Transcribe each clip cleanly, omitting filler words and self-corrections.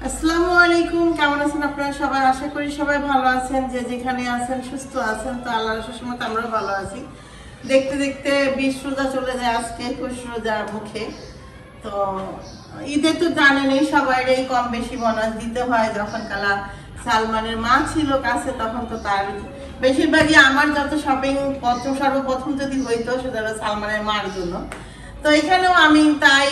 আসসালামু আলাইকুম, কেমন আছেন আপনারা সবাই? আশা করি সবাই ভালো আছেন, যে যেখানে আছেন সুস্থ আছেন। তো আল্লাহর রহমতে আমরাও ভালো আছি। দেখতে দেখতে 20 রোজা চলে যায়, আজকে 21 রোজা মুখে। তো ঈদে তো জানেনই সবাইরই কম বেশি বোনাস দিতে হয়। যখন কালা সালমানের মা ছিল কাছে, তখন তো তার বেশিরভাগই আমার যত শপিং সর্বপ্রথম যদি হইতো সেটা হলো সালমানের মার জন্য। তো এখানেও আমি তাই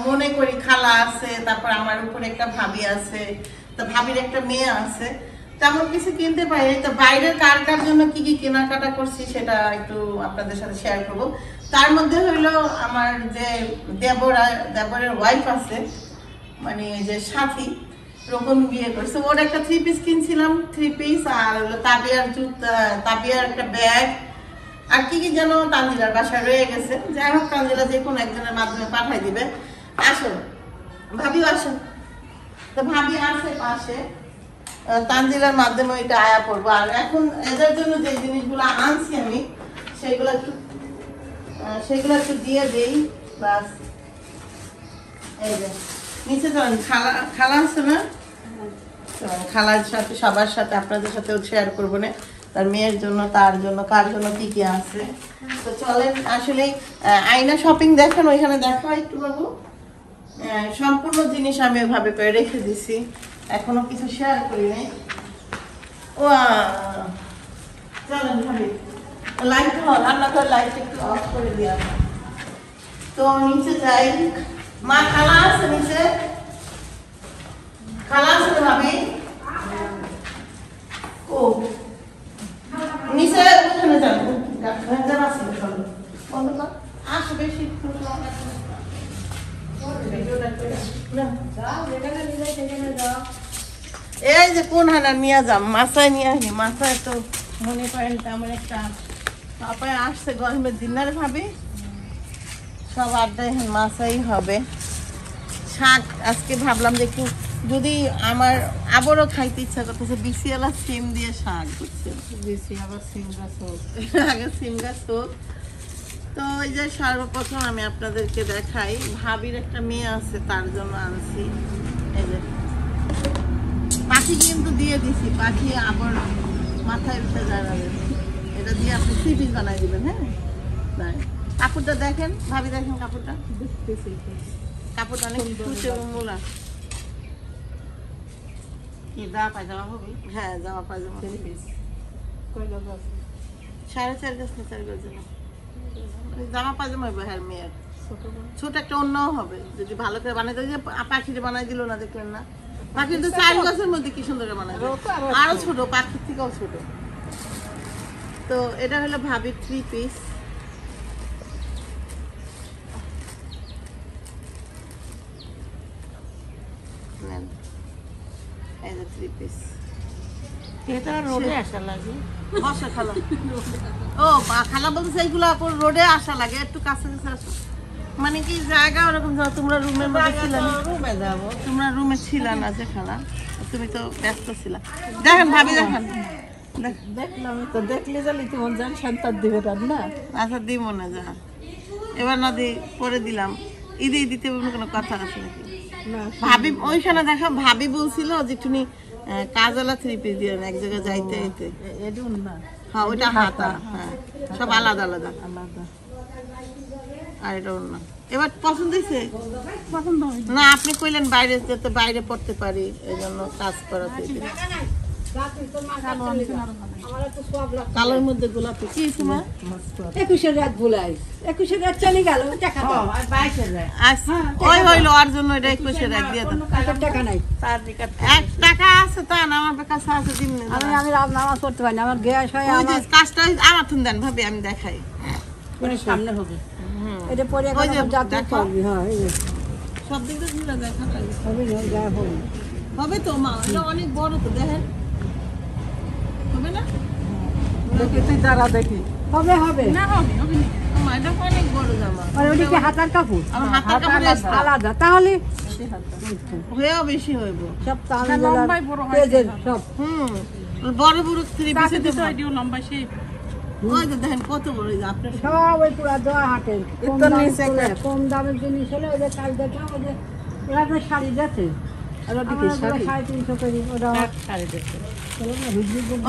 মনে করি, খালা আছে, তারপর আমার উপরে একটা ভাবি আছে, তো ভাবির একটা মেয়ে আছে, তেমন কিছু কিনতে পারি। তো বাইরের কার কার জন্য কি কি কেনাকাটা করছি সেটা একটু আপনাদের সাথে শেয়ার করব। তার মধ্যে হইলো আমার যে দেবরের ওয়াইফ আছে, মানে যে সাথী, রকম বিয়ে করছে, ওর একটা 3 পিস কিনছিলাম, 3 পিস। আর হলো তাবিয়ার জুতা, তাবিয়ার একটা ব্যাগ, আর কি কি যেন তানজিলার বাসায় রয়ে গেছে। যাই হোক, তানজিলা যে কোনো একজনের মাধ্যমে পাঠাই দিবে। আসো ভাবিও আসো। তো ভাবি আসে পাশে, তানজিলার মাধ্যমে ওইটা আয়া পড়বো। আর এখন এদের জন্য যে জিনিসগুলো আনছি আমি, সেগুলো একটু দিয়ে দেই বাস। এই যে নিচে চলেন, খালা আছে না, খালার সাথে সবার সাথে আপনাদের সাথেও শেয়ার করবো না, তার মেয়ের জন্য, তার জন্য, কার জন্য কি কি আছে। তো চলেন, আসলে আয়না শপিং দেখেন, ওইখানে দেখা একটু বাবু। সম্পূর্ণ জিনিস আমি ওইভাবে করে রেখে দিছি, এখনো কিছু শেয়ার করি নাই। ও চলেন ভাবি, লাইট রান্নাঘর লাইট একটু অফ করে দিয়া। তো নিচে যাই, মা খালা আছে নিচে, খালা আছে তো ভাবি। ও নিচে ওখানে যান, আসো বেশি এই যে কোন হানা নিয়ে যাম, মাথায় নিয়ে আসি। মাথায় তো মনে করেন তেমন একটা পাপায় আসছে গরমের দিনের ভাবি, সব আড্ডায় মাছাই হবে। শাক আজকে ভাবলাম যে একটু, যদি আমার আবারও খাইতে ইচ্ছা করতেছে বিসিওয়ালা সিম দিয়ে শাক, বুঝছেন, আগে সিম গাছ হোক। তো ওই যে সর্বপ্রথম আমি আপনাদেরকে দেখাই, ভাবির একটা মেয়ে আছে, তার জন্য আনছি। এই যে পাখি কিন্তু দিয়ে দিছি, পাখি আবার মাথায় উঠে দাঁড়াবে। এটা দিয়ে আপনি 3 পিস বানাই দিবেন। হ্যাঁ, কাপড়টা দেখেন ভাবি, দেখেন কাপড়টা, কাপড়টা অনেক মোলা। পায়জামা হবে? হ্যাঁ, জামা পায়জামা 4.5 গজ না 4 গজ জামা পায়জামা হবে। হ্যাঁ, মেয়ের ছোট একটা অন্যও হবে, যদি ভালো করে বানাই দেয়। যে পাখিটা বানাই দিল না, দেখলেন না? পাখি তো 4 গজের মধ্যে কি সুন্দর করে বানাই, আরো ছোট, পাখির থেকেও ছোট। তো এটা হলো ভাবির 3 পিস। এই যে 3 পিস। এটা রোডে আসা লাগে, বসা খালা। ও খালা বলতেছে এইগুলো রোডে আসা লাগে, একটু কাছে কাছে আসো। মানে কি জায়গা ওরকম, তোমরা রুমের মধ্যে ছিলে না, রুমে যাবো। তোমরা রুমে ছিল না যে খালা, তুমি তো ব্যস্ত ছিলা। দেখেন ভাবি, দেখেন দেখলাম তো, দেখলে জানি তোমার জান সন্তান দিবে না। আচ্ছা দিব না, যা এবার না দিই, পরে দিলাম। ঈদে দিতে কোনো কথা আছে নাকি? ভাবি ওইখানে দেখো, ভাবি বলছিল যে তুমি কাজওয়ালা 3 পিস দিয়ে এক জায়গায় যাইতে যেতে। হ্যাঁ, ওইটা হাতা। হ্যাঁ, সব আলাদা আলাদা আলাদা। আর এটা অন্য। এবার পছন্দ হয়েছে? পছন্দ না, আপনি কইলেন বাইরে যেতে, বাইরে পড়তে পারি, এই জন্য কাজ করাতে। কালোর মধ্যে গোলাপি। কি তোমার 21 রাত ভুলাই, 21 রাত চলে গেল। ওই হইলো, ওর জন্য এটা 21 রাত দিয়ে দাও। টাকা নাই, 1 টাকা আছে তা না, আমার কাছে আছে, দিন আমি নামাজ পড়তে পারি না, আমার গ্যাস হয়। আমার কাজটা আমার তুমি দেন ভাবি, আমি দেখাই সামনে হবে। এটা পরে সব দিক দিয়ে দেখা হবে হবে তো মা, এটা অনেক বড় তো, দেখেন হবে না? দেখি তুই দাঁড়া, দেখি হবে হবে না, হবে হবে না মা, এটা অনেক বড় জামা। আর ওটা কি হাতার কাপড়? আমার হাতের কাপড় আলাদা, তাহলে হয়েও বেশি হইব। সব লম্বাই বড় হয় সব। বড় বড় 3 পিসে তো এটাও লম্বা শেপ। ওই তো দেখেন কত বড়, আপনার সব ওই পুরা দোয়া হাটের কম দামের জিনিস হলে ওদের কাজ দেখা, ওদের শাড়ি যাচ্ছে আর ওদিকে শাড়ি 350 করে ওরা শাড়ি দেখো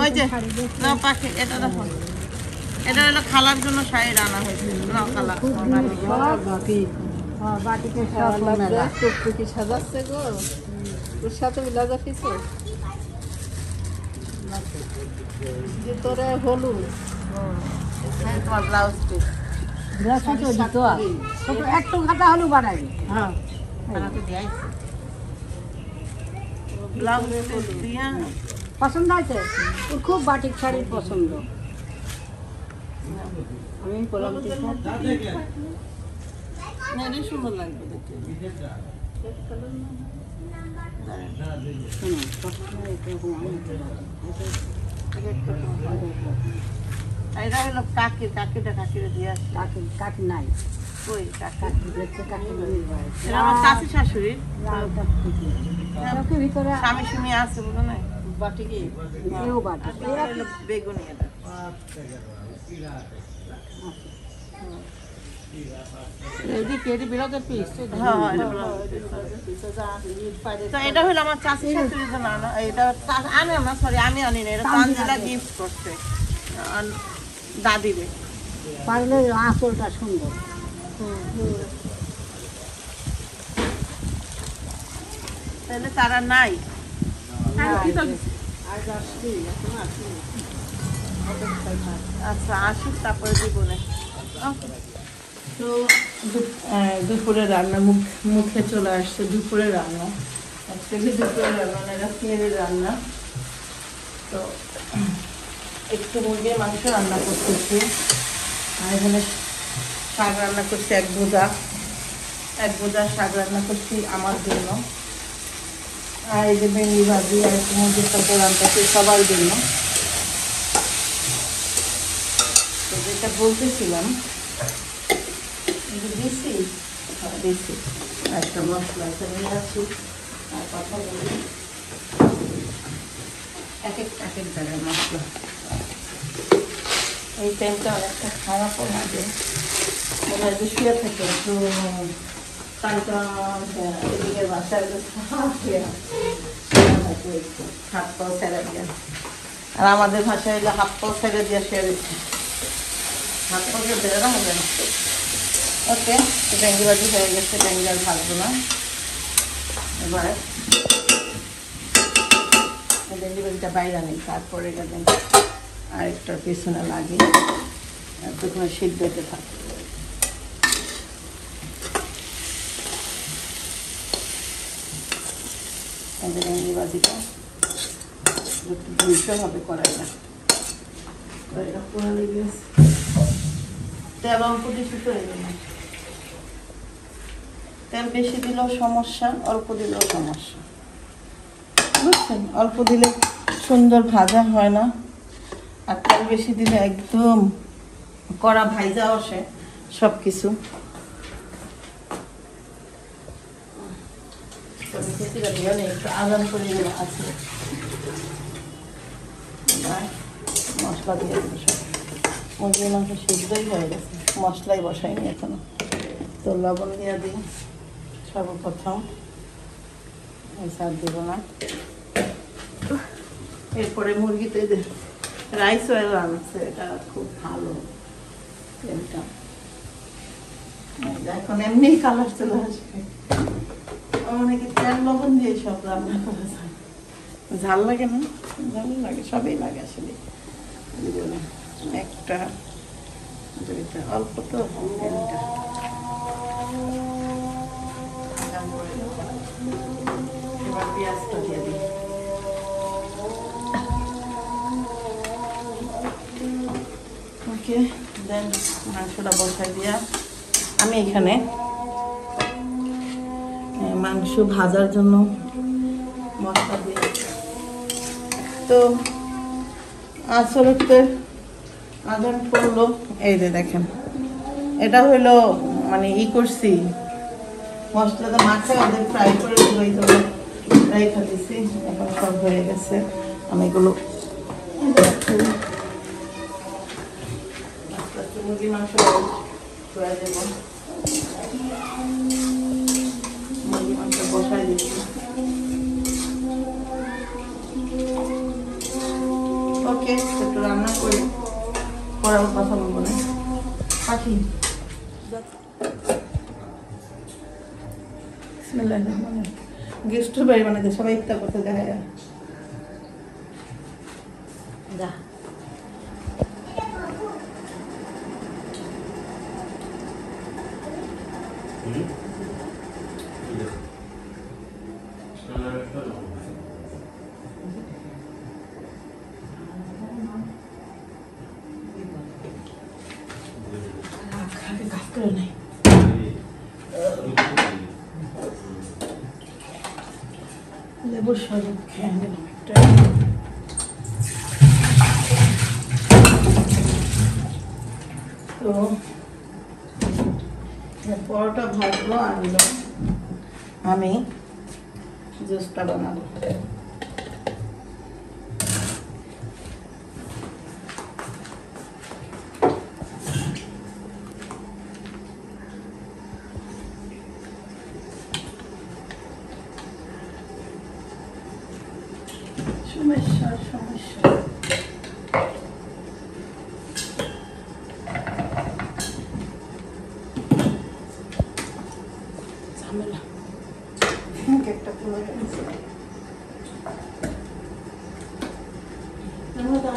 ওই যে না পাখি এটা দেখো, এটা হলো খালার জন্য শাড়ি রান্না হয়েছে না খালা বাকি বাটিতে সব মেলা টুকটুকি সাজাচ্ছে গো ওর সাথে লাগা কিছু ভিতরে হলুদ তোমার ব্লাউজ পিস একটু খাতা হলুদ বানাই হ্যাঁ ব্লাউজ পিস দিয়া পছন্দ আছে ওর খুব বাটিক শাড়ি পছন্দ আমি বললাম না এটা সুন্দর লাগবে দেখতে। এটা হলো কাকিরে দিয়ে আসছে। কাকি নাই ওই কাকি কাকি দেখছে কাকি এটা আমার চাচি শাশুড়ি ভিতরে স্বামী সুমি আছে বুঝো না বাটি কি এও বাটি এটা হলো বেগুনি এটা হ্যাঁ এটা ব্লাউজ পিস। তো এটা হলো আমার চাচি শাশুড়ির জন্য আনা, এটা আনে না সরি আমি আনি না, এটা তানজিলা গিফট করছে দাদিরে। পারলে আঁচলটা সুন্দর তাহলে তারা নাই আচ্ছা আসুক তারপরে জীবনে। তো দুপুরে রান্না মুখে চলে আসছে দুপুরে রান্না, অ্যাকচুয়ালি দুপুরে রান্না না এটা ফেরের রান্না। তো একটু মুরগির মাংস রান্না করতেছি আর এখানে শাক রান্না করছি এক বোঝা শাক রান্না করছি আমার জন্য, আর এই যে ভেন্ডি ভাজি আর একটু মুরগির তরকারি রান্নাছি সবার জন্য। তো যেটা বলতেছিলাম দিছি দিছি একটা মশলা এখানে নিয়ে আসি আর কথা বলি এক এক জায়গায় মশলা। এই টাইমটা অনেকটা খারাপও লাগে, মনে হয় যে শুয়ে থাকে একটু কালটা এদিকে বাসায় হাত পাও ছেড়ে দিয়ে, আর আমাদের ভাষায় হইলে হাত পাও ছেড়ে দিয়ে শুয়ে দিচ্ছে, হাত পাকে বেরোনো হবে না। ওকে ভেন্ডি ভাজি হয়ে গেছে, ভেন্ডি আর ভাজবো না। এবার ভেন্ডি ভাজিটা বাইরে নেই, তারপরে গেলেন আরেকটার পিছনে লাগিয়ে এতক্ষণ সিদ্ধ হতে থাকে। ভেন্ডি ভাজিটা একটু ধুইতে হবে কড়াইটা, কড়াইটা পুরো লেগে গেছে, তেল অল্প বেশি করে দিলাম। তেল বেশি দিলেও সমস্যা, অল্প দিলেও সমস্যা, বুঝছেন? অল্প দিলে সুন্দর ভাজা হয় না, আর তেল বেশি দিলে একদম কড়া ভাইজা আসে সব কিছু। একটু আদান করে দিলে আছে, মশলা দিয়ে দেবো সব। মুরগির মাংস সিদ্ধই হয়ে গেছে, মশলাই বসাইনি এখনো। তো লবণ দিয়ে দিই সর্বপ্রথম, এই সার দেবো না। এরপরে মুরগিতে রাইস অয়েল আনছে, এটা খুব ভালো তেলটা, এখন এমনি কালার চলে আসবে। অনেকে তেল লবণ দিয়ে সব রান্না করা যায়, ঝাল লাগে না? ঝাল লাগে, সবই লাগে আসলে জীবনে। একটা দুইটা অল্প তো তেলটা এবার পেঁয়াজটা দিয়ে দিই। ওকে দেন মাংসটা বসাই দিয়া আমি এখানে মাংস ভাজার জন্য মশলা দিয়ে, তো আসলে আদান পড়লো। এই যে দেখেন এটা হইলো মানে করছি মশলাটা মাছে ওদের ফ্রাই করে রেখে দিছি, এখন সব হয়ে গেছে। আমি এগুলো মুরগির মাংস করে দেবো, মুরগির মাংস বসাই দিচ্ছি। রান্না করি, পরে আবার কথা বলবো না। পাখি গেস্টের বাড়ি বানাতে সবাই ইফতার করতে দেখা যায়। যা কাজ করে নাই। লেবুর শরবত খেয়ে নিলাম একটা। তো পরোটা ভাজবো, আনলো আমি জুসটা বানাবো। সমস্যা সমস্যা ঝামেলা। একটা তুলে ফেলছি,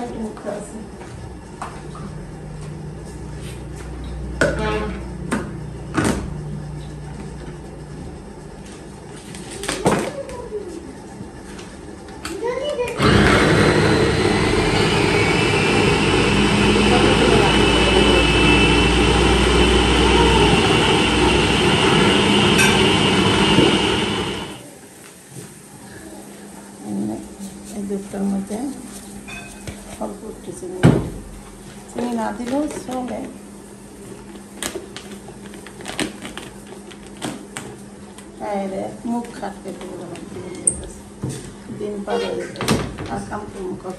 একটু মুখটা আছে। এই দুধটার মধ্যে অল্প একটু চিনি, চিনি না দিলেও চলে। মুখ খাটতে দিন পার হয়ে যেত, আর কাম কখন